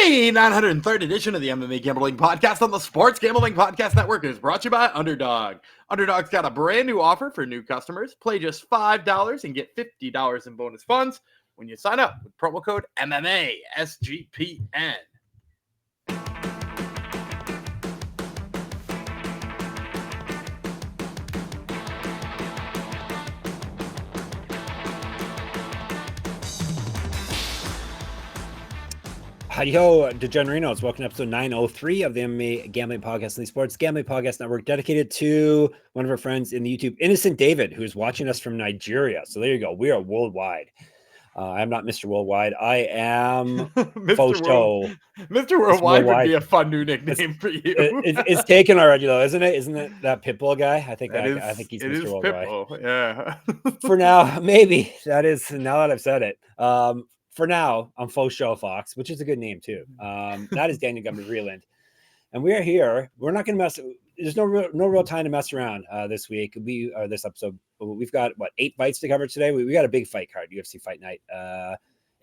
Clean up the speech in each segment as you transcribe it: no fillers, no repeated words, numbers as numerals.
The 903rd edition of the MMA Gambling Podcast on the Sports Gambling Podcast Network is brought to you by Underdog. Underdog's got a brand new offer for new customers. Play just $5 and get $50 in bonus funds when you sign up with promo code MMA SGPN. Hi-yo, Degenerinos. Welcome to episode 903 of the MMA Gambling Podcast and the Sports Gambling Podcast Network, dedicated to one of our friends in the YouTube, Innocent David, who's watching us from Nigeria. So there you go. We are worldwide. I'm not Mr. Worldwide. I am Fosho. Mr. Worldwide would be a fun new nickname for you. It's taken already, though, isn't it? Isn't it that Pitbull guy? I think he's Mr. Worldwide. Pitbull, yeah. For now, maybe. That is, now that I've said it. For now, I'm Fosho Fox, which is a good name too. That is Daniel Gumby Vreeland. And we are here. We're not going to mess. There's no real time to mess around this week. This episode. We've got 8 fights to cover today. We got a big fight card, UFC Fight Night.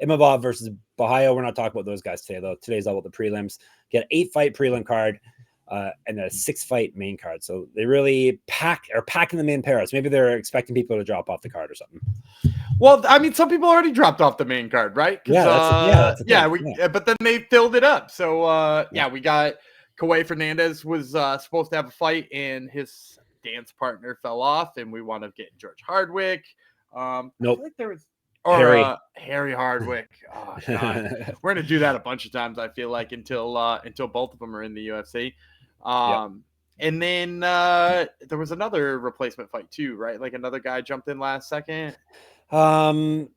Imavov versus Ohio. We're not talking about those guys today though. Today's all about the prelims. Get 8-fight prelim card and a 6-fight main card. So they really packing them in Paris. Maybe they're expecting people to drop off the card or something. Well, I mean, some people already dropped off the main card, right? But then they filled it up. So, we got Kauê Fernandes was supposed to have a fight, and his dance partner fell off, and we wound up getting George Hardwick. Nope. I feel like there was Harry Hardwick. Oh, God. We're gonna do that a bunch of times. I feel like until both of them are in the UFC. And then there was another replacement fight too, right? Like another guy jumped in last second. No,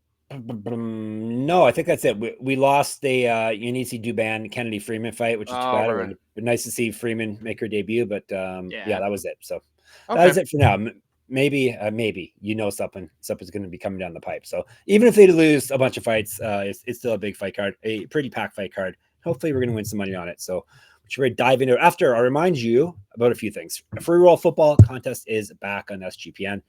I think that's it. We lost the Eunice Duban Kennedy Freeman fight, which is too bad. Right. Nice to see Freeman make her debut, but that was it. So that was it for now. Maybe something's going to be coming down the pipe. So even if they lose a bunch of fights, it's still a big fight card, a pretty packed fight card. Hopefully we're going to win some money on it. So we should dive into it. After, I'll remind you about a few things. A free roll football contest is back on SGPN.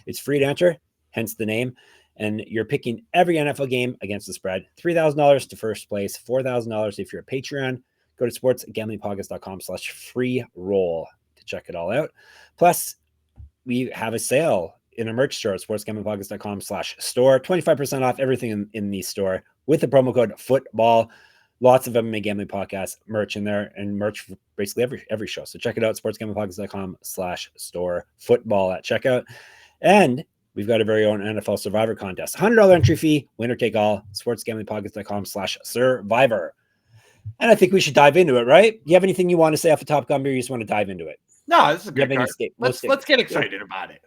It's free to enter, hence the name. And you're picking every NFL game against the spread. $3,000 to first place, $4,000 if you're a Patreon. Go to sportsgamblingpodcast.com/free roll to check it all out. Plus, we have a sale in a merch store at sportsgamblingpodcast.com/store. 25% off everything in the store with the promo code football. Lots of MMA Gambling Podcast merch in there, and merch for basically every show. So check it out, sportsgamblingpodcast.com/store football at checkout. And we've got a very own NFL Survivor contest. $100 entry fee, winner take all, sportsgamblingpodcast.com/survivor. And I think we should dive into it, right? Do you have anything you want to say off the top, Gumby, or you just want to dive into it? No, this is a good card. Let's get excited about it.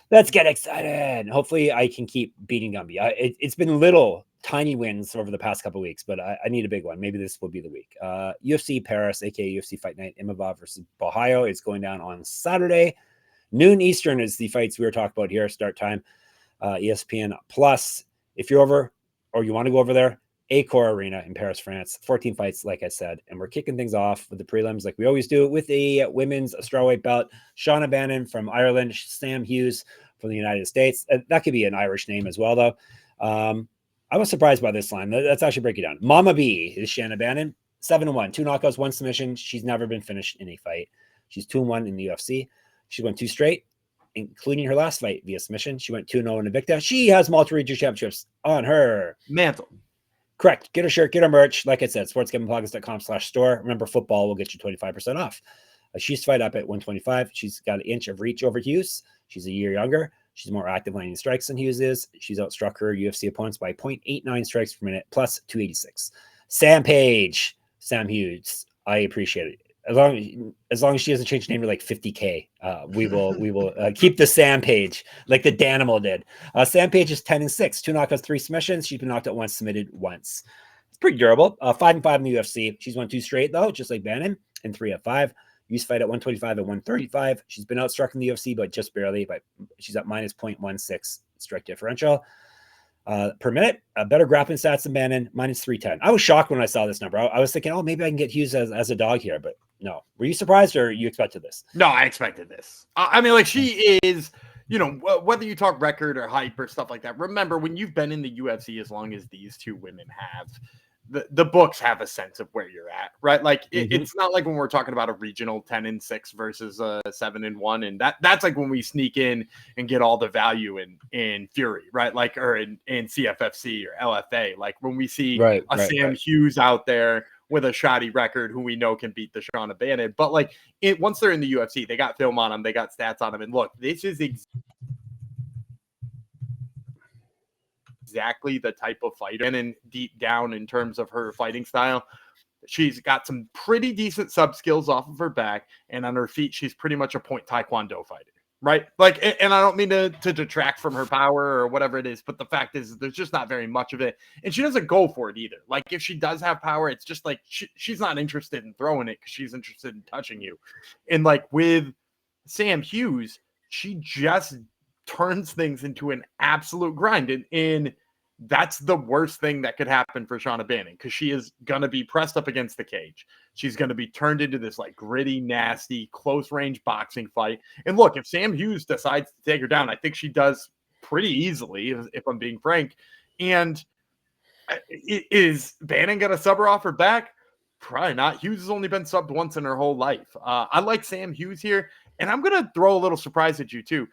Let's get excited. Hopefully I can keep beating Gumby. It's been little tiny wins over the past couple of weeks, but I need a big one. Maybe this will be the week. UFC Paris, aka UFC Fight Night, Imavov versus Ohio. It's going down on Saturday. Noon Eastern is the fights we were talking about here. Start time, ESPN Plus. If you're over or you want to go over there, Accor Arena in Paris, France. 14 fights, like I said. And we're kicking things off with the prelims like we always do with a women's strawweight bout. Shaunna Bannon from Ireland, Sam Hughes from the United States. That could be an Irish name as well, though. I was surprised by this line. Let's actually break it down. Mama B is Shaunna Bannon. 7-1, 2 knockouts, 1 submission. She's never been finished in a fight. She's 2-1 in the UFC. She won 2 straight, including her last fight via submission. She went 2-0 in Invicta. She has multiple regional championships on her mantle. Correct. Get her shirt, get her merch. Like I said, sportsgamblingpodcast.com/store. Remember, football will get you 25% off. She's fight up at 125. She's got an inch of reach over Hughes. She's a year younger. She's more active landing strikes than Hughes is. She's outstruck her UFC opponents by 0.89 strikes per minute, plus 286. Sam Hughes. I appreciate it. As long as she doesn't change her name to like 50K, we will keep the Sam Page like the Danimal did. Sam Page is 10-6, 2 knockouts, 3 submissions. She's been knocked out once, submitted once. It's pretty durable. 5-5 in the UFC. She's won 2 straight though, just like Bannon, and 3 of 5. Used to fight at 125 and 135. She's been outstruck in the UFC, but just barely. But she's at minus 0.16 strike differential per minute. Better grappling stats than Bannon, minus 310. I was shocked when I saw this number. I was thinking, maybe I can get Hughes as a dog here, but no. Were you surprised or you expected this? No, I expected this. I mean, like, she is, whether you talk record or hype or stuff like that. Remember, when you've been in the UFC as long as these two women have, the books have a sense of where you're at, right? Like it's not like when we're talking about a regional 10-6 versus a 7-1, and that's like when we sneak in and get all the value in Fury, right? Like or in CFFC or LFA, like when we see Sam Hughes out there with a shoddy record who we know can beat the Shaunna Bannon, but like once they're in the UFC, they got film on them, they got stats on them, and look, this is exactly the type of fighter and deep down in terms of her fighting style. She's got some pretty decent sub skills off of her back, and on her feet, she's pretty much a point taekwondo fighter, right? Like, and I don't mean to detract from her power or whatever it is, but the fact is there's just not very much of it, and she doesn't go for it either. Like, if she does have power, it's just like she's not interested in throwing it because she's interested in touching you. And like with Sam Hughes, she just turns things into an absolute grind, and that's the worst thing that could happen for Shaunna Bannon, because she is going to be pressed up against the cage. She's going to be turned into this like gritty, nasty, close range boxing fight. And look, if Sam Hughes decides to take her down, I think she does pretty easily, if I'm being frank. And is Bannon going to sub her off her back? Probably not. Hughes has only been subbed once in her whole life. I like Sam Hughes here, and I'm going to throw a little surprise at you too.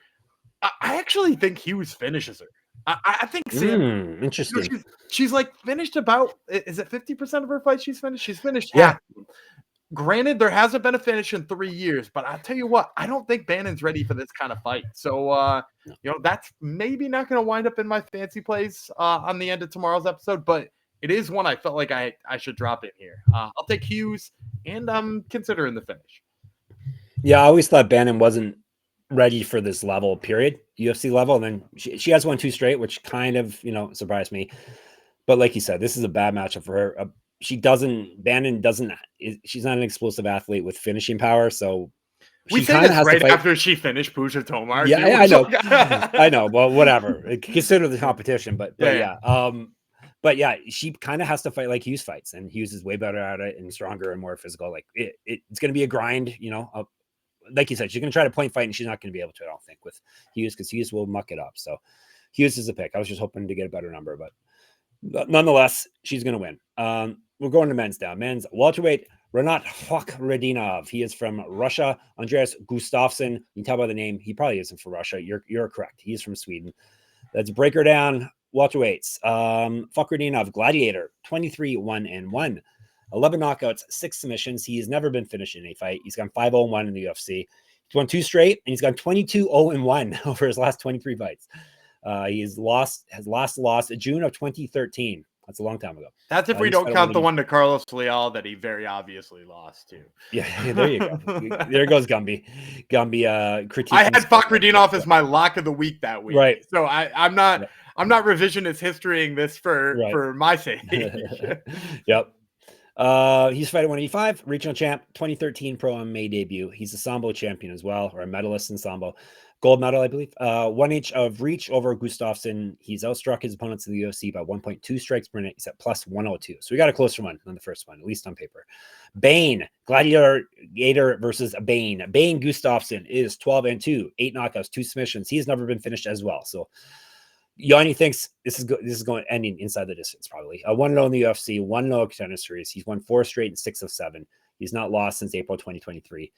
I actually think Hughes finishes her. I think Sam. Interesting. You know, she's like finished about. Is it 50% of her fights she's finished? She's finished half. Granted, there hasn't been a finish in 3 years, but I'll tell you what, I don't think Bannon's ready for this kind of fight. So, you know, that's maybe not going to wind up in my fancy plays on the end of tomorrow's episode, but it is one I felt like I should drop in here. I'll take Hughes, and I'm considering the finish. Yeah, I always thought Bannon wasn't ready for this level, period, UFC level. And then she has won 2 straight, which kind of, you know, surprised me. But like you said, this is a bad matchup for her. Bannon doesn't, she's not an explosive athlete with finishing power. So we say this right after she finished Puja Tomar. Yeah, I know. I know. Well, whatever. Consider the competition, but yeah, she kind of has to fight like Hughes fights, and Hughes is way better at it and stronger and more physical. Like it's going to be a grind, you know. Like you said, she's going to try to point fight, and she's not going to be able to, I don't think, with Hughes, because Hughes will muck it up. So Hughes is a pick. I was just hoping to get a better number, but nonetheless, she's going to win. We're going to men's now. Men's welterweight, Rinat Fakhretdinov. He is from Russia. Andreas Gustafsson. You can tell by the name, he probably isn't from Russia. You're correct. He's from Sweden. Let's break her down. Welterweights. Fakhretdinov, gladiator, 23-1-1. 11 knockouts, 6 submissions. He has never been finished in a fight. He's gone 5-0-1 in the UFC. He's won 2 straight, and he's gone 22-0-1 over his last 23 fights. His last loss in June of 2013. That's a long time ago. That's if we don't count the one to Carlos Leal that he very obviously lost to. Yeah, there you go. There goes Gumby. Critique. I had Fakhretdinov as my lock of the week that week. Right. So I'm not revisionist historying this for my sake. Yep. He's fighting 185, regional champ, 2013 Pro MMA debut. He's a Sambo champion as well, or a medalist in Sambo. Gold medal, I believe. 1 inch of reach over Gustafsson. He's outstruck his opponents in the UFC by 1.2 strikes per minute. He's at plus 102. So we got a closer one than the first one, at least on paper. Bane, gladiator versus Bane. Bane Gustafsson is 12-2, 8 knockouts, 2 submissions. He's never been finished as well. So Yanni thinks this is going ending inside the distance, probably. 1-0 in the UFC, 1-0 contender series. He's won 4 straight and 6 of 7. He's not lost since April 2023.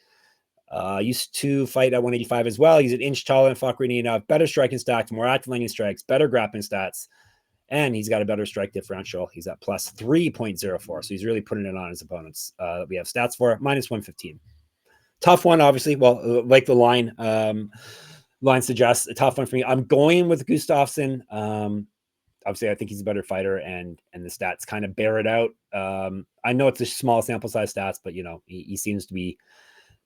Used to fight at 185 as well. He's an inch taller than Fakhretdinov, better striking stats, more active landing strikes, better grappling stats, and he's got a better strike differential. He's at plus 3.04, so he's really putting it on his opponents. We have stats for minus 115. Tough one, obviously. Well, like the line suggests, a tough one for me. I'm going with Gustafsson. Obviously, I think he's a better fighter, and the stats kind of bear it out. I know it's a small sample size stats, but you know he seems to be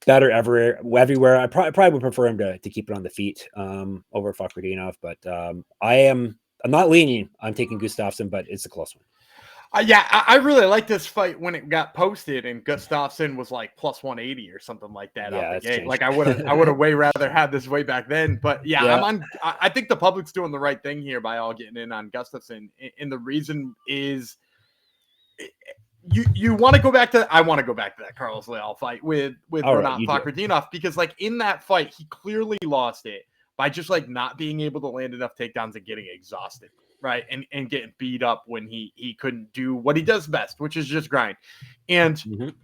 better everywhere. I probably would prefer him to keep it on the feet over Fakhretdinov, but I'm not leaning. I'm taking Gustafsson, but it's a close one. I really like this fight when it got posted, and Gustafsson was like plus 180 or something like that. Yeah, out the gate. Like I would have way rather had this way back then. But yeah. I think the public's doing the right thing here by all getting in on Gustafsson, and the reason is. You want to go back to? I want to go back to that Carlos Leal fight with Rinat Fakhretdinov, because like in that fight he clearly lost it by just like not being able to land enough takedowns and getting exhausted. right? And getting beat up when he couldn't do what he does best, which is just grind. And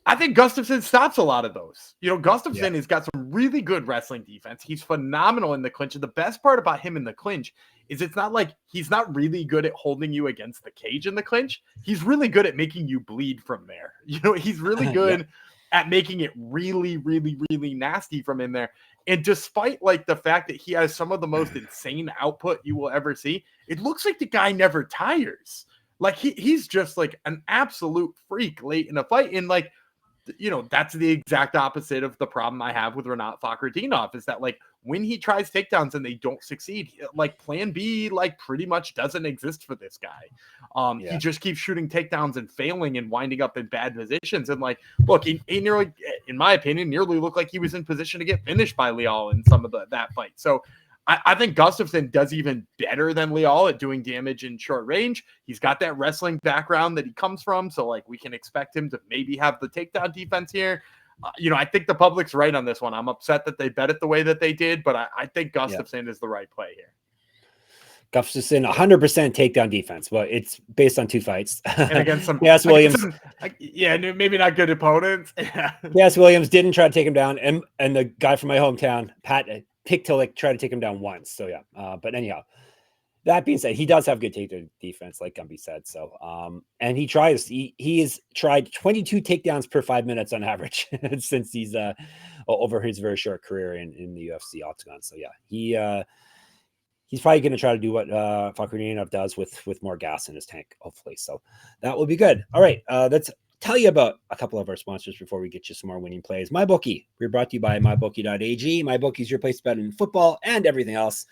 I think Gustafsson stops a lot of those. Gustafsson has got some really good wrestling defense. He's phenomenal in the clinch. And the best part about him in the clinch is it's not like he's not really good at holding you against the cage in the clinch. He's really good at making you bleed from there. He's really good at making it really, really, really nasty from in there. And despite like the fact that he has some of the most insane output you will ever see, it looks like the guy never tires. Like he's just like an absolute freak late in a fight. And like, that's the exact opposite of the problem I have with Rinat Fakhretdinov is that like when he tries takedowns and they don't succeed, like plan B, like pretty much doesn't exist for this guy. He just keeps shooting takedowns and failing and winding up in bad positions. And like, look, he nearly, in my opinion, nearly looked like he was in position to get finished by Leal in some of that fight. So I think Gustafsson does even better than Leal at doing damage in short range. He's got that wrestling background that he comes from. So, like, we can expect him to maybe have the takedown defense here. I think the public's right on this one. I'm upset that they bet it the way that they did, but I think Gustafsson is the right play here. Gustafsson, 100% takedown defense. Well, it's based on 2 fights. And against some Williams. Maybe not good opponents. Yes, Williams didn't try to take him down. And the guy from my hometown, Pat, picked to like try to take him down once. So but anyhow, that being said, he does have good takedown defense, like Gumby said. So and he has tried 22 takedowns per 5 minutes on average since he's over his very short career in the UFC octagon. So he's probably going to try to do what Fakhretdinov does with more gas in his tank, hopefully. So that will be good. All right, let's tell you about a couple of our sponsors before we get you some more winning plays. MyBookie. We're brought to you by MyBookie.ag. MyBookie is your place to bet in football and everything else.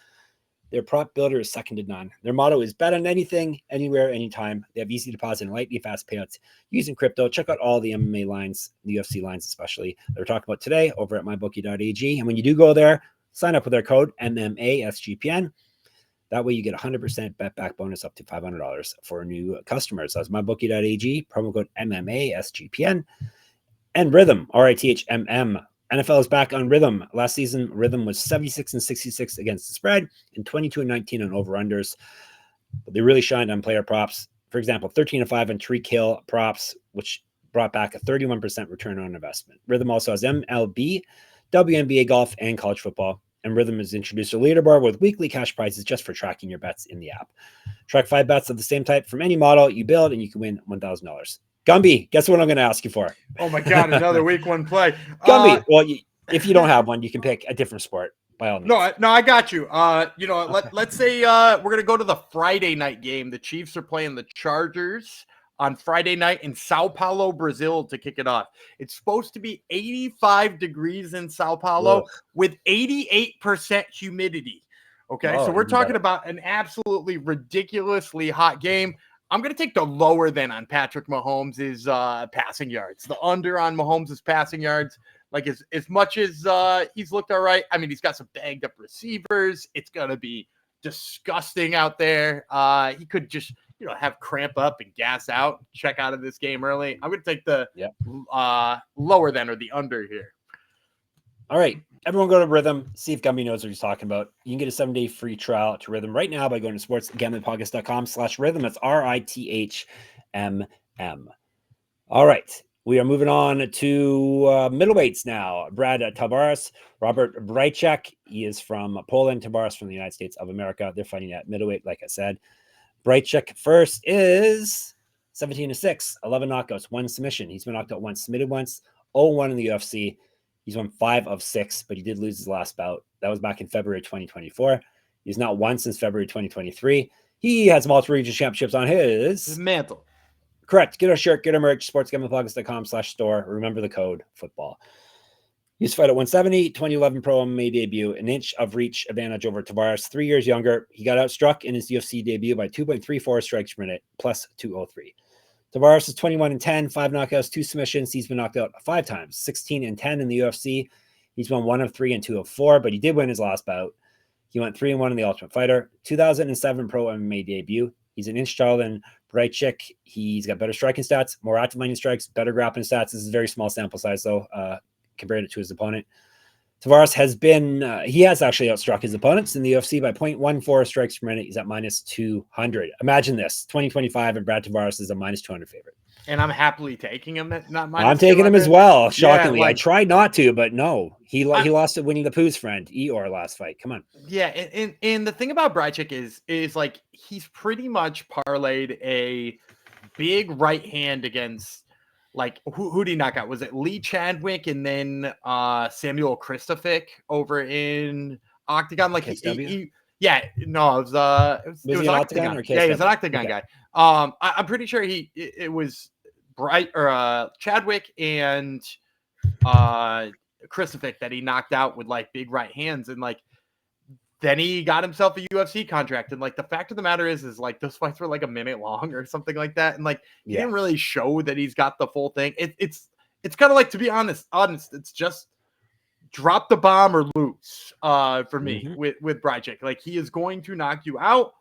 Their prop builder is second to none. Their motto is bet on anything, anywhere, anytime. They have easy deposit and lightning fast payouts using crypto. Check out all the MMA lines, the UFC lines especially, that we're talking about today over at MyBookie.ag. And when you do go there, sign up with our code MMASGPN. That way you get 100% bet back bonus up to $500 for new customers. That's MyBookie.ag, promo code MMASGPN. And Rhythm, RITHMM. NFL is back on Rhythm. Last season, Rhythm was 76-66 against the spread and 22-19 on over-unders. But they really shined on player props. For example, 13-5 on tree kill props, which brought back a 31% return on investment. Rhythm also has MLB, WNBA golf, and college football. And Rhythm has introduced a leaderboard with weekly cash prizes just for tracking your bets in the app. Track 5 bets of the same type from any model you build, and you can win $1,000. Gumby, guess what I'm going to ask you for? Oh my God, another week 1 play. Gumby, well, if you don't have one, you can pick a different sport by all means. No, I got you. Let's say we're going to go to the Friday night game. The Chiefs are playing the Chargers on Friday night in Sao Paulo, Brazil to kick it off. It's supposed to be 85 degrees in Sao Paulo with 88% humidity. Okay, so we're talking about an absolutely ridiculously hot game. I'm going to take the lower than on Patrick Mahomes' passing yards. The under on Mahomes' passing yards. Like as much as he's looked all right. I mean, he's got some banged up receivers. It's going to be disgusting out there. He could just, have cramp up and gas out, check out of this game early. I'm going to take the lower than or the under here. All right. Everyone go to Rhythm. See if Gumby knows what he's talking about. You can get a 7-day free trial to Rhythm right now by going to sportsgamblingpodcast.com/Rhythm. That's RITHMM. All right. We are moving on to middleweights now. Brad Tavares, Robert Bryczek. He is from Poland. Tavares from the United States of America. They're fighting at middleweight, like I said. Bryczek first is 17-6, 11 knockouts, 1 submission. He's been knocked out once, submitted once, 0-1 in the UFC. He's won 5 of 6, but he did lose his last bout. That was back in February 2024. He's not won since February 2023. He has multiple regional championships on his mantle. Correct. Get a shirt, get a merch, sportsgamblingpodcast.com/store. Remember the code football. He used to fight at 170, 2011 Pro MMA debut, an inch of reach advantage over Tavares, 3 years younger. He got outstruck in his UFC debut by 2.34 strikes per minute, plus 203. Tavares is 21-10, 5 knockouts, 2 submissions. He's been knocked out 5 times, 16-10 in the UFC. He's won 1 of 3 and 2 of 4, but he did win his last bout. He went 3-1 in the Ultimate Fighter, 2007 Pro MMA debut. He's an inch taller than Bryczek. He's got better striking stats, more active landing strikes, better grappling stats. This is a very small sample size, though, compared to his opponent. Tavares has been, he has actually outstruck his opponents in the UFC by 0.14 strikes per minute. He's at minus 200. Imagine this, 2025, and Brad Tavares is a minus 200 favorite. And I'm happily taking him at not minus I'm taking 200. him as well, shockingly. Yeah, I tried not to, but no. He lost to Winnie the Pooh's friend, Eeyore, last fight. Come on. Yeah, and the thing about Bryczek is like he's pretty much parlayed a big right hand against like who did he knock out? Was it Lee Chadwick and then Samuel Kristofic over in Octagon? Like he yeah, no, it was Octagon. Yeah, he was an Octagon guy. I'm pretty sure it was Chadwick and Kristofic that he knocked out with like big right hands, and like then he got himself a UFC contract. And like the fact of the matter is like those fights were like a minute long or something like that, and like he didn't really show that he's got the full thing. It's kind of like, to be honest, it's just drop the bomb or lose for me with Bryczek. Like he is going to knock you out,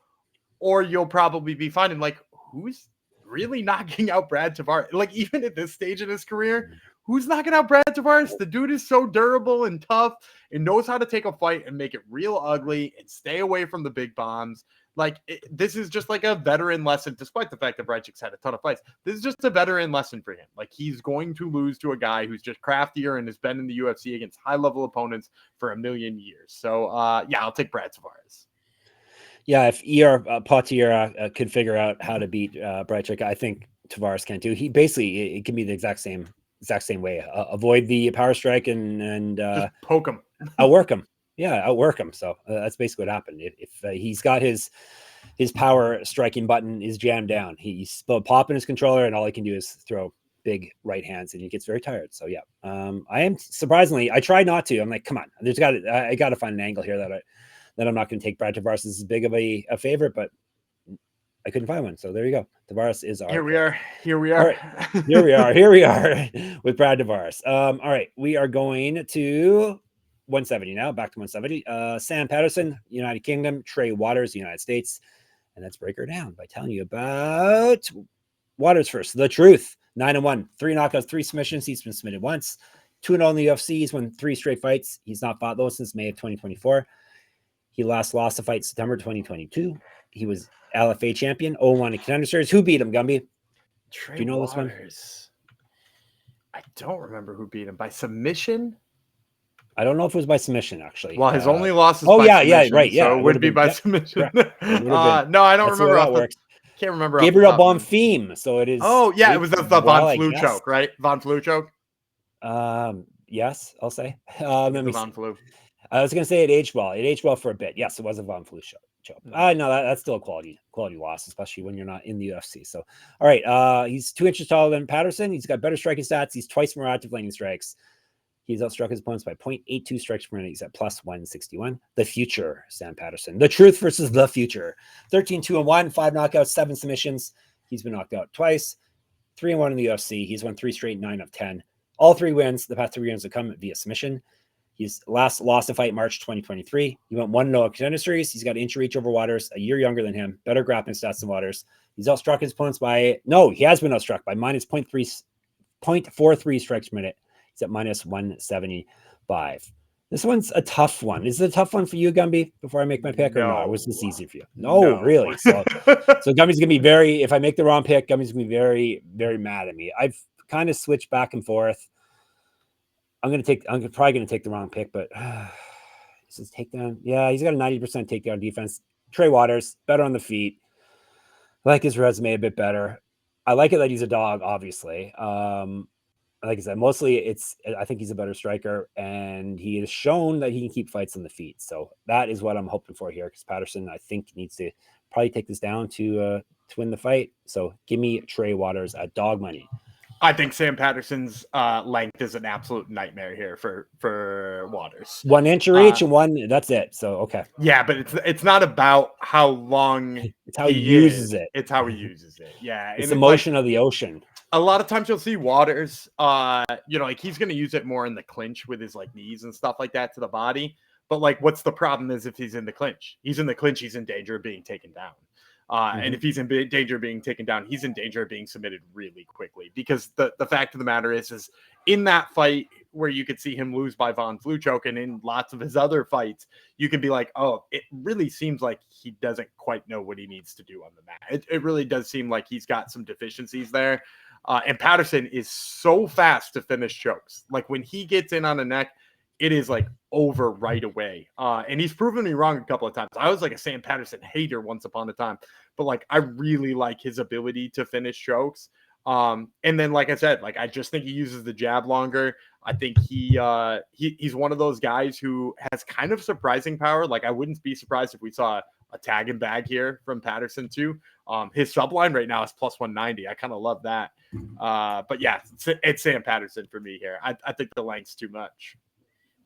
or you'll probably be fine. And like, who's really knocking out Brad Tavares? Like, even at this stage in his career, who's knocking out Brad Tavares? The dude is so durable and tough and knows how to take a fight and make it real ugly and stay away from the big bombs. Like, this is just like a veteran lesson, despite the fact that Bryczek's had a ton of fights. This is just a veteran lesson for him. Like, he's going to lose to a guy who's just craftier and has been in the UFC against high-level opponents for a million years. So, yeah, I'll take Brad Tavares. Yeah, if Patterson could figure out how to beat Bryczek, I think Tavares can too. He basically, it can be the exact same way. Avoid the power strike and just poke him, outwork him. Yeah, outwork him. So that's basically what happened. If he's got his power striking button is jammed down, he's popping his controller, and all he can do is throw big right hands, and he gets very tired. So yeah, I am surprisingly, I tried not to. I'm like, come on, I got to find an angle here that I'm not going to take Brad Tavares as big of a favorite, but I couldn't find one. So there you go. Tavares is our. Here we are. Right. Here we are with Brad Tavares. All right. We are going to 170 now. Back to 170. Sam Patterson, United Kingdom. Trey Waters, United States. And let's break her down by telling you about Waters first. The truth. 9-1. 3 knockouts, 3 submissions. He's been submitted once. 2-0 in the UFC. He's won 3 straight fights. He's not fought those since May of 2024. He last lost a fight September 2022. He was LFA champion, 0-1 in Contender Series. Who beat him, Gumby? Trey Do you know Waters. This one? I don't remember who beat him. By submission? I don't know if it was by submission, actually. Well, his only loss is by submission. Right. Yeah, so it would be by submission. No, I don't remember. Can't remember. Gabriel Bonfim. So it is. Oh, yeah. It was the Von Flue choke, right? Von Flue choke? Yes, I'll say. Von Flue. I was going to say it aged well. It aged well for a bit. Yes, it was a Von Flue choke. No, that's still a quality loss, especially when you're not in the UFC. So, all right. He's 2 inches taller than Patterson. He's got better striking stats. He's twice more active landing strikes. He's outstruck his opponents by 0.82 strikes per minute. He's at plus 161. The future, Sam Patterson. The truth versus the future. 13-2-1, 5 knockouts, 7 submissions. He's been knocked out twice. 3-1 in the UFC. He's won 3 straight, 9 of 10. All 3 wins. The past 3 wins have come via submission. He's last lost a fight March 2023. He went 1-0 Contender Series. He's got inch reach over Waters, a year younger than him, better grappling stats than Waters. He's outstruck his opponents he has been outstruck by minus 0.43 strikes per minute. He's at minus 175. This one's a tough one. Is it a tough one for you, Gumby, before I make my pick? No. Or no? Was this easy for you? No. Really? So Gumby's going to be if I make the wrong pick, Gumby's going to be very, very mad at me. I've kind of switched back and forth. I'm probably going to take the wrong pick, but is his takedown? Yeah, he's got a 90% takedown defense. Trey Waters, better on the feet. I like his resume a bit better. I like it that he's a dog, obviously. Like I said, mostly I think he's a better striker, and he has shown that he can keep fights on the feet. So that is what I'm hoping for here, because Patterson, I think, needs to probably take this down to win the fight. So give me Trey Waters at dog money. I think Sam Patterson's length is an absolute nightmare here for Waters. 1 inch reach and one. That's it. So okay. Yeah, but it's not about how long. It's how he uses it. It's how he uses it. Yeah, it's the motion of the ocean. A lot of times you'll see Waters. Like he's going to use it more in the clinch with his like knees and stuff like that to the body. But like, what's the problem is if he's in the clinch, he's in danger of being taken down. And if he's in danger of being taken down, he's in danger of being submitted really quickly, because the fact of the matter is in that fight where you could see him lose by Von Fluchoke, and in lots of his other fights, you can be like, oh, it really seems like he doesn't quite know what he needs to do on the mat. It really does seem like he's got some deficiencies there. And Patterson is so fast to finish chokes. Like when he gets in on the neck, it is like over right away. And he's proven me wrong a couple of times. I was like a Sam Patterson hater once upon a time, but like I really like his ability to finish chokes. And then, like I said, like I just think he uses the jab longer. I think he's one of those guys who has kind of surprising power. Like I wouldn't be surprised if we saw a tag and bag here from Patterson too. His subline right now is plus 190. I kind of love that. But yeah, it's Sam Patterson for me here. I think the length's too much.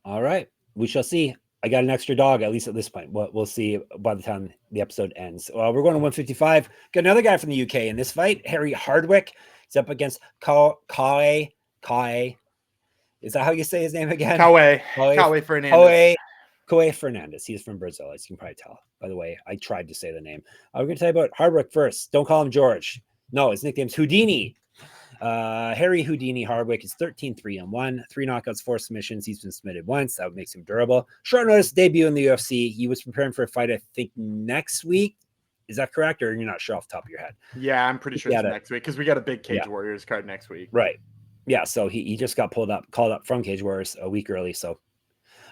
All right, we shall see. I got an extra dog, at least at this point. We'll see by the time the episode ends. We're going to 155. Got another guy from the UK in this fight, Harry Hardwick. He's up against Kauê. Is that how you say his name again? Kauê Fernandes. Kauê Fernandes. He's from Brazil, as you can probably tell. By the way, I tried to say the name. We're going to tell you about Hardwick first. Don't call him George. No, his nickname's Houdini. Harry Houdini Hardwick is 13-3-1, 3 knockouts, 4 submissions. He's been submitted once. That makes him durable. Short notice debut in the UFC. He was preparing for a fight, I think, next week. Is that correct, or you're not sure off the top of your head? Yeah, I'm pretty sure it's next week because we got a big Cage Warriors card next week. Right. Yeah, so he just got called up from Cage Warriors a week early. So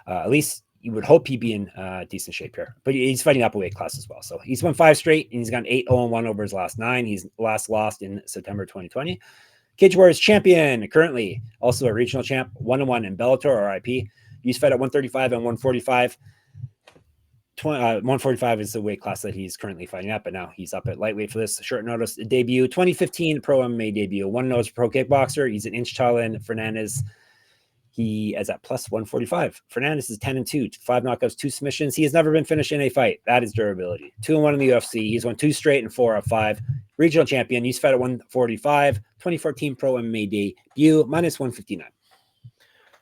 at least you would hope he'd be in decent shape here. But he's fighting up a weight class as well. So he's won 5 straight, and he's gone 8-0-1 over his last 9. He's last lost in September 2020. Cage Warriors champion currently, also a regional champ, 1-1 in Bellator, RIP. He's fought at 135 and 145. 145 is the weight class that he's currently fighting at, but now he's up at lightweight for this short notice debut. 2015 pro MMA debut. 1-0 pro kickboxer. He's an inch taller than Fernandes. He is at plus 145. Fernandes is 10-2, 5 knockouts, 2 submissions. He has never been finished in a fight. That is durability. 2-1 in the UFC. He's won 2 straight and 4 out of 5. Regional champion. He's fought at 145. 2014 pro MMA debut, minus 159.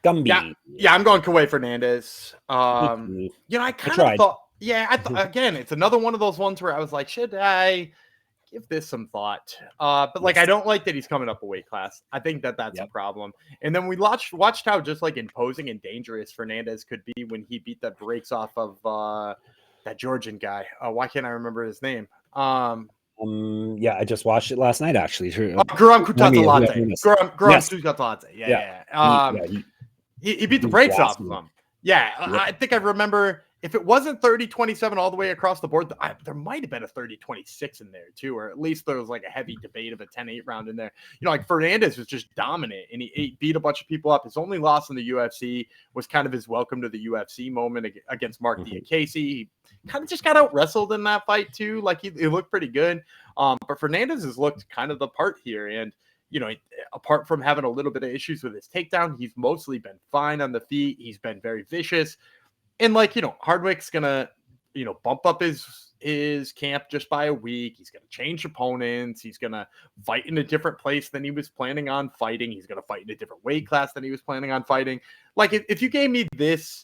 Gumby. Yeah, I'm going Kauê Fernandes. I kind of thought, again, it's another one of those ones where I was like, should I give this some thought? But like, I don't like that he's coming up a weight class. I think that's a problem. And then we watched how just like imposing and dangerous Fernandes could be when he beat the brakes off of that Georgian guy. Why can't I remember his name? I just watched it last night, actually. Guram Kutateladze. Yeah. He beat the brakes off of him. Yeah, I think I remember if it wasn't 30-27 all the way across the board, there might have been a 30-26 in there too, or at least there was like a heavy debate of a 10-8 round in there. You know, like Fernandes was just dominant and he beat a bunch of people up. His only loss in the UFC was kind of his welcome to the UFC moment against Mark Diakese. He kind of just got out wrestled in that fight too. Like he looked pretty good. But Fernandes has looked kind of the part here. And, you know, apart from having a little bit of issues with his takedown, he's mostly been fine on the feet. He's been very vicious. And like, you know, Hardwick's going to, you know, bump up his camp just by a week. He's going to change opponents. He's going to fight in a different place than he was planning on fighting. He's going to fight in a different weight class than he was planning on fighting. Like if you gave me this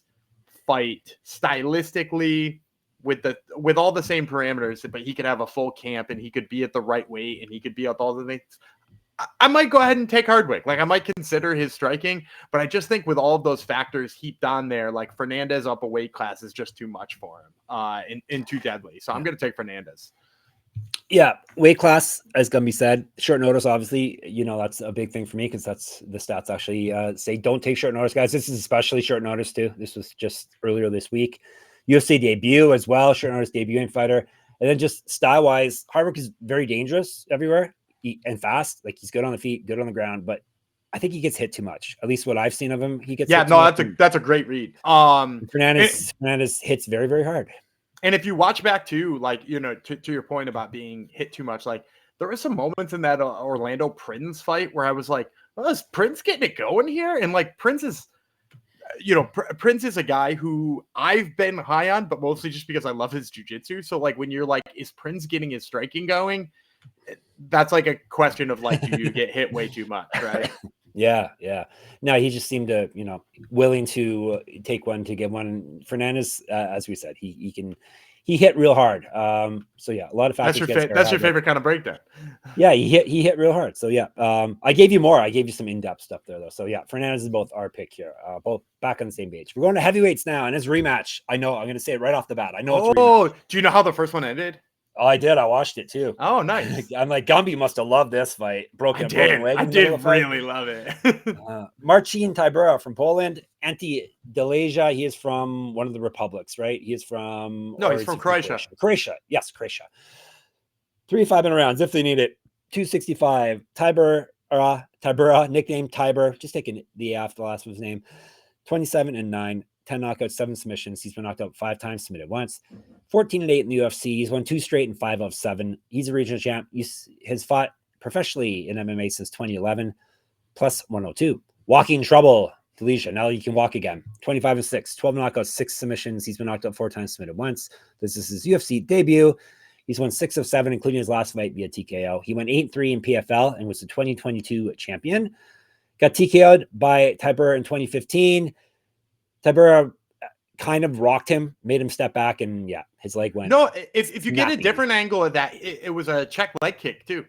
fight stylistically with all the same parameters, but he could have a full camp and he could be at the right weight and he could be at all the things, I might go ahead and take Hardwick. Like I might consider his striking, but I just think with all of those factors heaped on there, like Fernandes up a weight class is just too much for him and too deadly. So I'm going to take Fernandes. Yeah, weight class, as Gumby said, short notice, obviously, you know, that's a big thing for me because that's the stats actually say don't take short notice, guys. This is especially short notice too. This was just earlier this week. UFC debut as well, short notice debuting fighter. And then just style-wise, Hardwick is very dangerous everywhere. And fast, like he's good on the feet, good on the ground, but I think he gets hit too much. At least what I've seen of him, he gets hit too much. That's a great read. Fernandes hits very, very hard. And if you watch back too, like, you know, to your point about being hit too much, like there were some moments in that Orlando Prince fight where I was like, well, is Prince getting it going here? And like Prince is, you know, Prince is a guy who I've been high on, but mostly just because I love his jiu-jitsu. So like when you're like, is Prince getting his striking going? That's like a question of like, do you get hit way too much, right? Yeah. No, he just seemed to, you know, willing to take one to get one. Fernandes, as we said, he he hit real hard. So yeah, a lot of factors. That's your favorite kind of breakdown. Yeah, he hit real hard. So yeah, I gave you more. I gave you some in-depth stuff there though. So yeah, Fernandes is both our pick here. Both back on the same page. We're going to heavyweights now, and it's rematch. I know. I'm going to say it right off the bat. I know. Oh, do you know how the first one ended? Oh, I did. I watched it too. Oh, nice. I'm like, Gumby must have loved this fight. Broken leg. I did really love it. Marcin Tybura from Poland. Ante Delija. He is from one of the republics, right? He is from. No, he's from Croatia. Croatia. Yes, Croatia. 3 5-minute rounds if they need it. 265. Tybura, nicknamed Tiber. Just taking the after the last of his name. 27-9. 10 knockouts, 7 submissions. He's been knocked out 5 times, submitted once. 14-8 in the UFC. He's won 2 straight and 5 of 7. He's a regional champ. He has fought professionally in MMA since 2011, plus 102. Walking trouble, Delija. Now you can walk again. 25-6, 12 knockouts, 6 submissions. He's been knocked out 4 times, submitted once. This is his UFC debut. He's won 6 of 7, including his last fight via TKO. He went 8-3 in PFL and was the 2022 champion. Got TKO'd by Tybura in 2015. Tybura kind of rocked him, made him step back, and yeah, his leg went. No, if you get a different angle of that, it was a check leg kick too.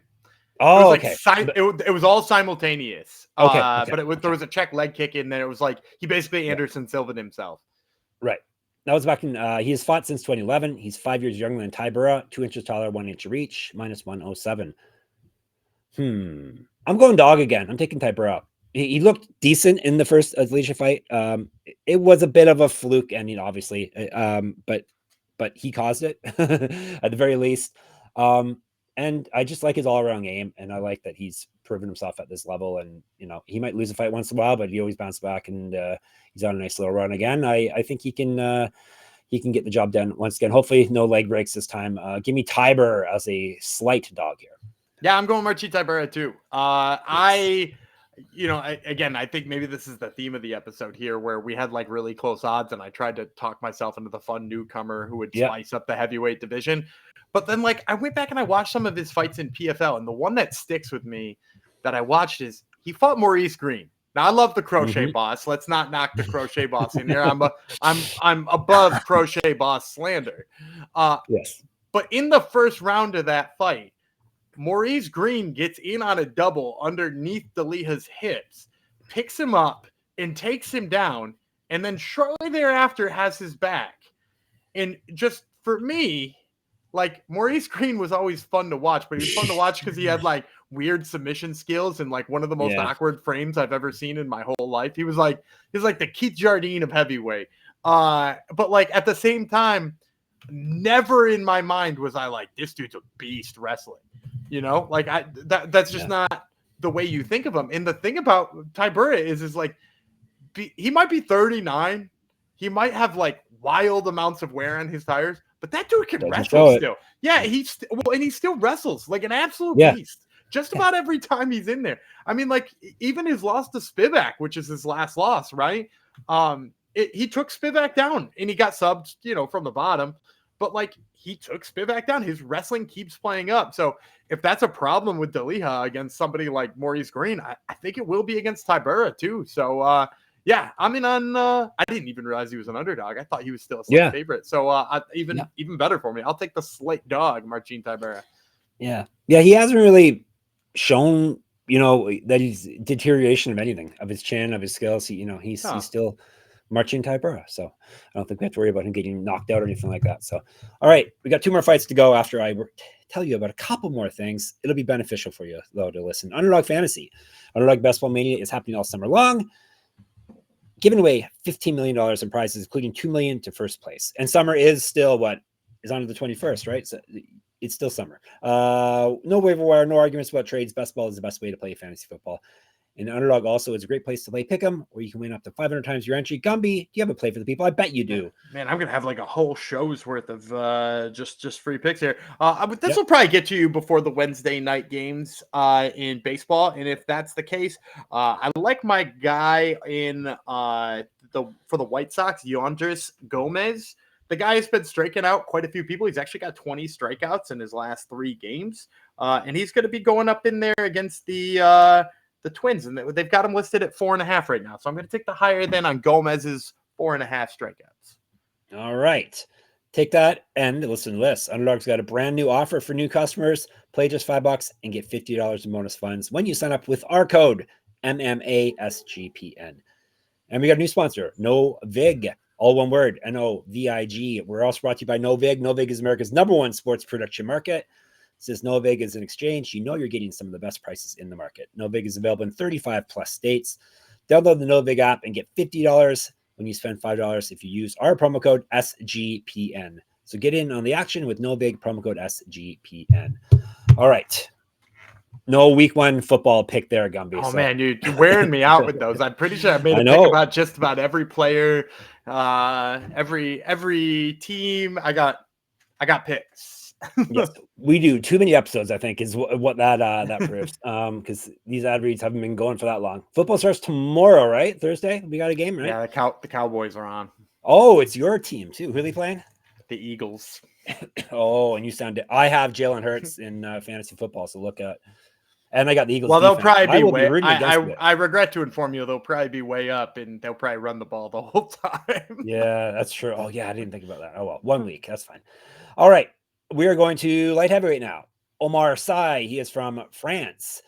Oh, it was like it was all simultaneous. But there was a check leg kick in there. It was like he basically Anderson Silva'd himself. Right. That was back in. He has fought since 2011. He's 5 years younger than Tybura, 2 inches taller, 1 inch reach, minus 107. I'm going dog again. I'm taking Tybura. He looked decent in the first Delija fight. It was a bit of a fluke ending, obviously, but he caused it at the very least. And I just like his all-around game, and I like that he's proven himself at this level. And he might lose a fight once in a while, but he always bounces back, and he's on a nice little run again. I think he can get the job done once again. Hopefully, no leg breaks this time. Give me Tybura as a slight dog here. Yeah, I'm going Marcin Tybura too. I think maybe this is the theme of the episode here, where we had like really close odds, and I tried to talk myself into the fun newcomer who would spice up the heavyweight division. But then, like, I went back and I watched some of his fights in PFL, and the one that sticks with me that I watched is he fought Maurice Green. Now, I love the Crochet Boss. Let's not knock the Crochet Boss in here. I'm above Crochet Boss slander. Yes. But in the first round of that fight, Maurice Green gets in on a double underneath Delija's hips, picks him up and takes him down, and then shortly thereafter has his back. And just for me, like, Maurice Green was always fun to watch, but he was fun to watch because he had like weird submission skills and like one of the most awkward frames I've ever seen in my whole life. He was like the Keith Jardine of heavyweight. But like at the same time, never in my mind was I like, this dude's a beast wrestling. Like that's just not the way you think of him. And the thing about Tybura is like, he might be 39. He might have like wild amounts of wear on his tires, but that dude can wrestle still. Yeah, and he still wrestles like an absolute beast. Just about every time he's in there. I mean, like even his loss to Spivak, which is his last loss, right? He took Spivak down and he got subbed, from the bottom. But like he took Spivak down. His wrestling keeps playing up. So if that's a problem with Delija against somebody like Maurice Green, I think it will be against Tybura too. So I'm in on. I didn't even realize he was an underdog. I thought he was still a slight favorite. So even better for me. I'll take the slight dog, Marcin Tybura. Yeah, he hasn't really shown that he's deterioration of anything, of his chin, of his skills. He's still Marcin Tybura. So I don't think we have to worry about him getting knocked out or anything like that. So, all right, we got 2 more fights to go after I tell you about a couple more things. It'll be beneficial for you, though, to listen. Underdog Fantasy. Underdog Baseball Mania is happening all summer long, giving away $15 million in prizes, including $2 million to first place. And summer is still is on to the 21st, right? So it's still summer. No waiver wire, no arguments about trades. Best ball is the best way to play fantasy football. And Underdog also is a great place to play Pick'em, where you can win up to 500 times your entry. Gumby, do you have a play for the people? I bet you do. Man, I'm gonna have like a whole show's worth of just free picks here. This will probably get to you before the Wednesday night games in baseball, and if that's the case, I like my guy in for the White Sox, Andreas Gomis. The guy has been striking out quite a few people. He's actually got 20 strikeouts in his last 3 games, and he's going to be going up in there against the Twins, and they've got him listed at 4.5 right now. So I'm going to take the higher than on Gomez's 4.5 strikeouts. All right. Take that and listen to this. Underdog's got a brand new offer for new customers. Play just $5 and get $50 in bonus funds when you sign up with our code MMASGPN. And we got a new sponsor, Novig, all one word, Novig. We're also brought to you by Novig. Novig is America's #1 sports production market. Since Novig is an exchange, you know you're getting some of the best prices in the market. Novig is available in 35 plus states. Download the Novig app and get $50 when you spend $5 if you use our promo code SGPN. So get in on the action with Novig, promo code SGPN. All right. No week 1 football pick there, Gumby. Oh, man, you're wearing me out with those. I'm pretty sure I made a pick about just about every player, every team. I got picks. Yes, we do too many episodes, I think, is what that proves. Because these ad reads haven't been going for that long. Football starts tomorrow, right? Thursday, we got a game, right? Yeah, the Cowboys are on. Oh, it's your team too. Who are they playing? The Eagles. Oh, and you sound. I have Jalen Hurts in fantasy football, so look at. And I got the Eagles. Well, defense. they'll probably be way. I regret to inform you, they'll probably be way up, and they'll probably run the ball the whole time. Yeah, that's true. Oh yeah, I didn't think about that. Oh well, 1 week, that's fine. All right. We are going to light heavyweight now. Oumar Sy, he is from France.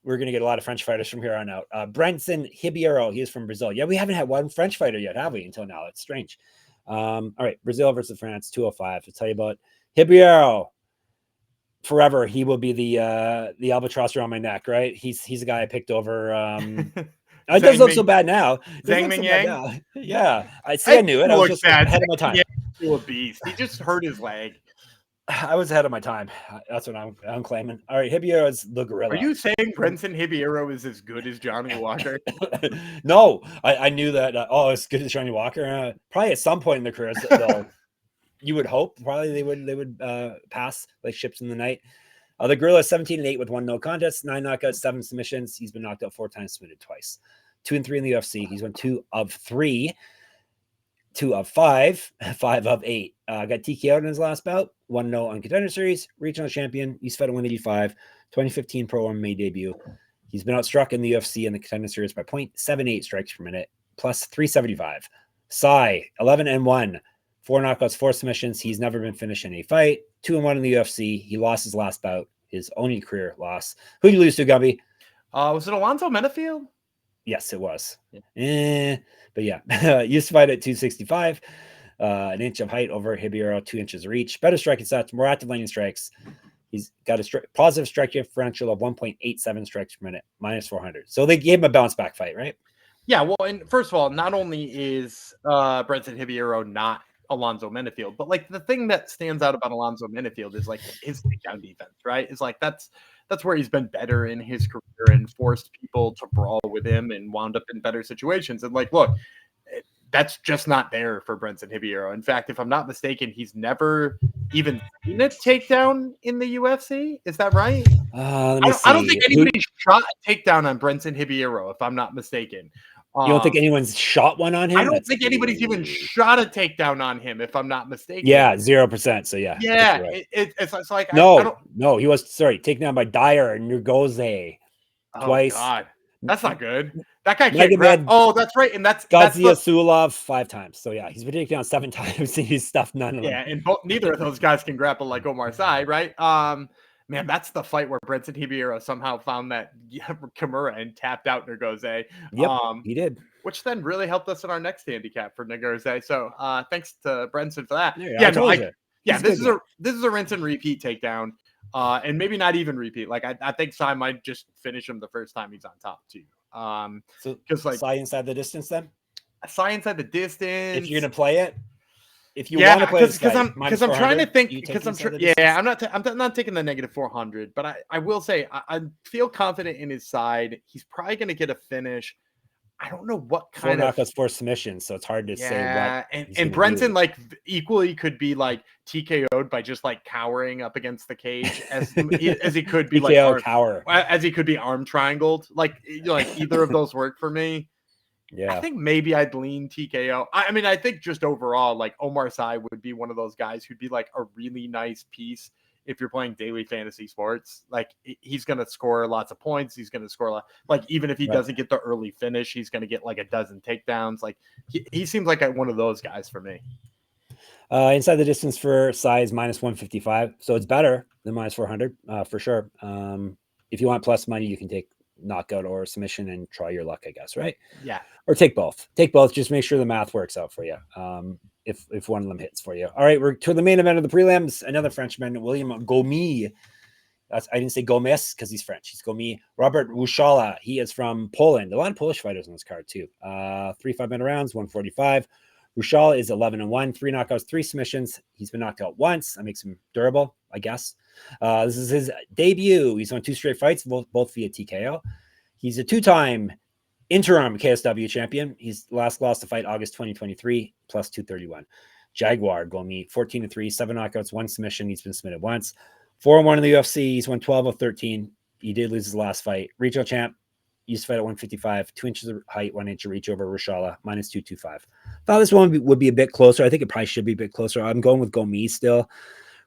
We're going to get a lot of French fighters from here on out. Brendson Ribeiro, he is from Brazil. Yeah, we haven't had one French fighter yet, have we, until now? It's strange. All right, Brazil versus France, 205. To tell you about Ribeiro, forever, he will be the albatross around my neck, right? He's a guy I picked over. It does look so bad now. Yeah, I knew it. I was just ahead of my time. A beast. He just hurt his leg. I was ahead of my time. That's what I'm claiming. All right, Ribeiro is the gorilla. Are you saying Brendson Ribeiro is as good as Johnny Walker? No, I knew that. As good as Johnny Walker. Probably at some point in their careers, though, you would hope. Probably they would pass like ships in the night. The gorilla is 17-8 with 1 no contest, 9 knockouts, 7 submissions. He's been knocked out 4 times, submitted twice. 2-3 in the UFC. He's won 2 of 3. 2 of 5, 5 of 8. Got TKO'd in his last bout. 1 no on Contender Series. Regional champion. He's fed at 185. 2015 Pro MMA debut. He's been outstruck in the UFC and the Contender Series by 0.78 strikes per minute, plus 375. Sy, 11-1. 4 knockouts, 4 submissions. He's never been finished in a fight. 2-1 in the UFC. He lost his last bout, his only career loss. Who did you lose to, Gumby? Was it Alonzo Menafield? Yes, it was. Yeah. But yeah, used to fight at 265, an inch of height over Ribeiro, 2 inches of reach. Better striking stats, more active landing strikes. He's got a positive strike differential of 1.87 strikes per minute, minus 400. So they gave him a bounce back fight, right? Yeah, well, and first of all, not only is Brendson Ribeiro not Alonzo Menafield, but like the thing that stands out about Alonzo Menafield is like his takedown defense, right? It's like that's where he's been better in his career and forced people to brawl with him and wound up in better situations. And like, look, that's just not there for Brendson Ribeiro. In fact, if I'm not mistaken, he's never even seen a takedown in the UFC. Is that right? I don't think anybody shot a takedown on Brendson Ribeiro, if I'm not mistaken. You don't think anyone's shot one on him? I don't think anybody's even shot a takedown on him, if I'm not mistaken. Yeah, 0%. So yeah. Yeah, right. it's like no, he was taken down by Dyer and Nugoze twice. Oh God, that's not good. That guy can't grab. Oh, that's right, and that's Sulov 5 times. So yeah, he's been taken down 7 times and he's stuffed none of them. Yeah, and neither of those guys can grapple like Oumar Sy, right? Man, that's the fight where Brendson Ribeiro somehow found that Kimura and tapped out Nugoze. Yep, he did. Which then really helped us in our next handicap for Nugoze. So thanks to Brendson for that. This is a rinse and repeat takedown. And maybe not even repeat. Like I think Sy might just finish him the first time he's on top too. So because like Sy inside the distance then? Sy inside the distance. If you're gonna play it. If you want to play because I'm trying to think because I'm not taking the negative 400, but I will say I feel confident in his side. He's probably going to get a finish. I don't know what kind 4 knockouts, 4 submissions, so it's hard to say what. And Brendson like equally could be like TKO'd by just like cowering up against the cage as he could be as he could be arm triangled. Like either of those work for me. Yeah, I think maybe I'd lean TKO. I mean, I think just overall, like Oumar Sy would be one of those guys who'd be like a really nice piece if you're playing daily fantasy sports. Like he's going to score lots of points. He's going to score a lot. Like even if he doesn't get the early finish, he's going to get like a dozen takedowns. Like he seems like one of those guys for me. Inside the distance for size -155. So it's better than -400 for sure. If you want plus money, you can take knockout or submission and try your luck, I guess, right? Yeah. Or take both. Take both. Just make sure the math works out for you. If one of them hits for you. All right, we're to the main event of the prelims. Another Frenchman, William Gomis. I didn't say Gomis because he's French. He's Gomis. Robert Ruchała. He is from Poland. A lot of Polish fighters on this card too. 3 5-minute rounds, 145. Ruchała is 11-1, 3 knockouts, 3 submissions. He's been knocked out once. That makes him durable, I guess. This is his debut. He's won 2 straight fights, both via TKO. He's a 2-time interim KSW champion. He's last lost a fight August 2023, plus 231. Jaguar Gomis, 14-3, 7 knockouts, 1 submission. He's been submitted once. 4-1 in the UFC. He's won 12 of 13. He did lose his last fight. Regional champ. Used to fight at 155, 2 inches of height, 1 inch of reach over Ruchała, -225. Thought this one would be a bit closer. I think it probably should be a bit closer. I'm going with Gomis still.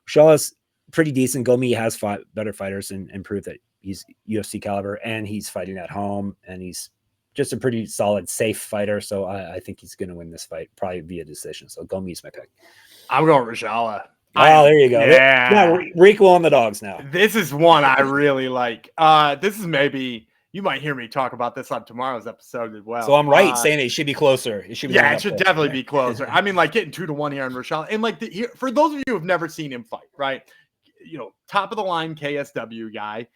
Ruchała's pretty decent. Gomis has fought better fighters and proved that he's UFC caliber, and he's fighting at home, and he's just a pretty solid, safe fighter. So I think he's going to win this fight, probably via decision. So Gomis is my pick. I'm going Ruchała. Oh, there you go. Yeah. We're equal on the dogs now. This is one I really like. This is maybe, you might hear me talk about this on tomorrow's episode as well. So I'm right saying it should be closer. It should be it should definitely be closer. I mean, like getting 2-1 here on Ruchała. And like for those of you who have never seen him fight, right? You know, top of the line KSW guy.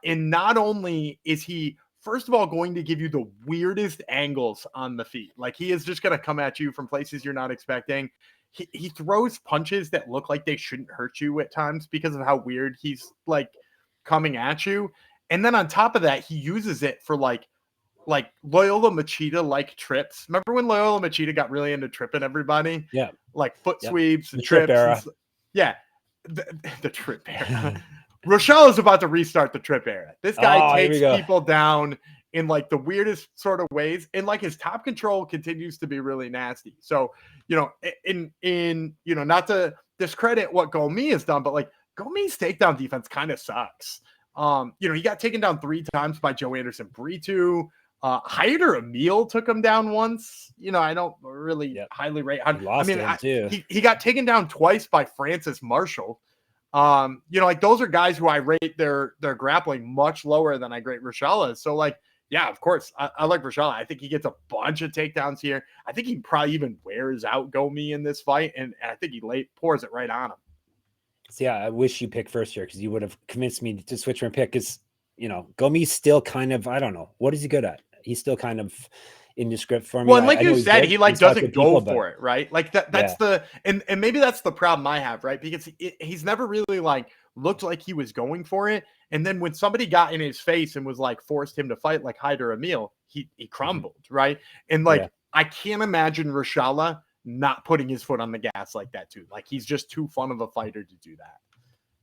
And not only is he, first of all, going to give you the weirdest angles on the feet. Like he is just going to come at you from places you're not expecting. He throws punches that look like they shouldn't hurt you at times because of how weird he's like coming at you. And then on top of that, he uses it for like Loyola Machida like trips. Remember when Loyola Machida got really into tripping everybody? Yeah. Like foot sweeps and the trips. Trip era. Yeah. The trip era. Ruchała is about to restart the trip era. This guy takes people down in like the weirdest sort of ways. And like his top control continues to be really nasty. So, you know, in you know, not to discredit what Gomis has done, but like Gomis' takedown defense kind of sucks. You know, he got taken down 3 times by Joe Anderson Brito. Haider Emil took him down once. You know, I don't really highly rate. He got taken down twice by Francis Marshall. You know, like those are guys who I rate their grappling much lower than I rate Ruchała. So like, yeah, of course, I like Ruchała. I think he gets a bunch of takedowns here. I think he probably even wears out Gomis in this fight, and I think he pours it right on him. So yeah, I wish you picked first here because you would have convinced me to switch my pick. Because you know, Gomis still kind of, I don't know, what is he good at? He's still kind of indescript for me. Well, and like you said, he like doesn't go for it, right? Like that's and maybe that's the problem I have, right? Because he's never really like looked like he was going for it. And then when somebody got in his face and was like forced him to fight like Haider Emil, he crumbled, right? And like I can't imagine Ruchała not putting his foot on the gas like that too. Like he's just too fun of a fighter to do that.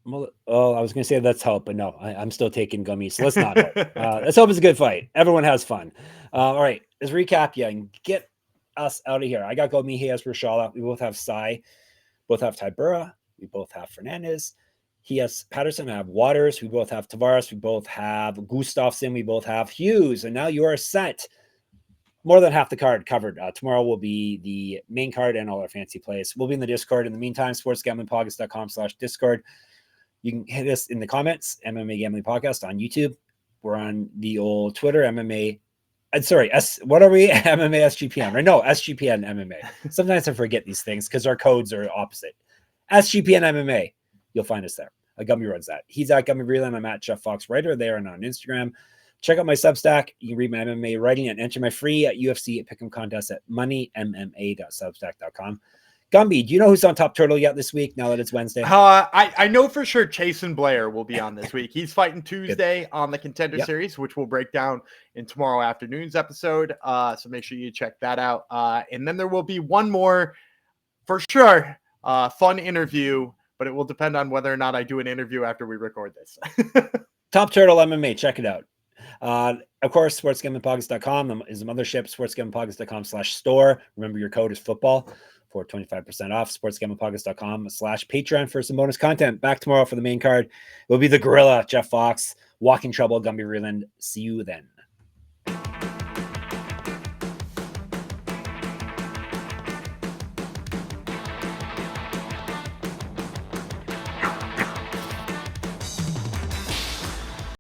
Well, I was going to say let's hope, but no, I'm still taking Gomis. So let's not hope. Let's hope it's a good fight. Everyone has fun. All right, let's recap and get us out of here. I got Gomis, he has Ruchała. We both have Sai. Both have Tybura. We both have Fernandes. He has Patterson. I have Waters. We both have Tavares. We both have Gustafsson. We both have Hughes. And now you are set. More than half the card covered. Tomorrow will be the main card and all our fancy plays. We'll be in the Discord. In the meantime, sportsgamblingpodcast.com/Discord. You can hit us in the comments, MMA Gambling Podcast on YouTube. We're on the old Twitter, MMA. What are we? MMA SGPN, right? No, SGPN MMA. Sometimes I forget these things because our codes are opposite. SGPN MMA. You'll find us there. Gummy runs that. He's at Gummy Relam. I'm at Jeff Fox Writer there and on Instagram. Check out my Substack. You can read my MMA writing and enter my free UFC Pick'em contest at moneymma.substack.com. Gumby, do you know who's on Top Turtle yet this week now that it's Wednesday? I know for sure Chasen Blair will be on this week. He's fighting Tuesday on the Contender Series, which we'll break down in tomorrow afternoon's episode. So make sure you check that out. And then there will be one more for sure fun interview, but it will depend on whether or not I do an interview after we record this. Top Turtle MMA, check it out. Of course, sportsgamblingpodcast.com is the mothership, sportsgamblingpodcast.com/store. Remember, your code is football for 25% off. sportsgamblingpodcast.com/Patreon for some bonus content. Back tomorrow for the main card. It will be the Gorilla, Jeff Fox, Walking Trouble, Gumby Reland. See you then.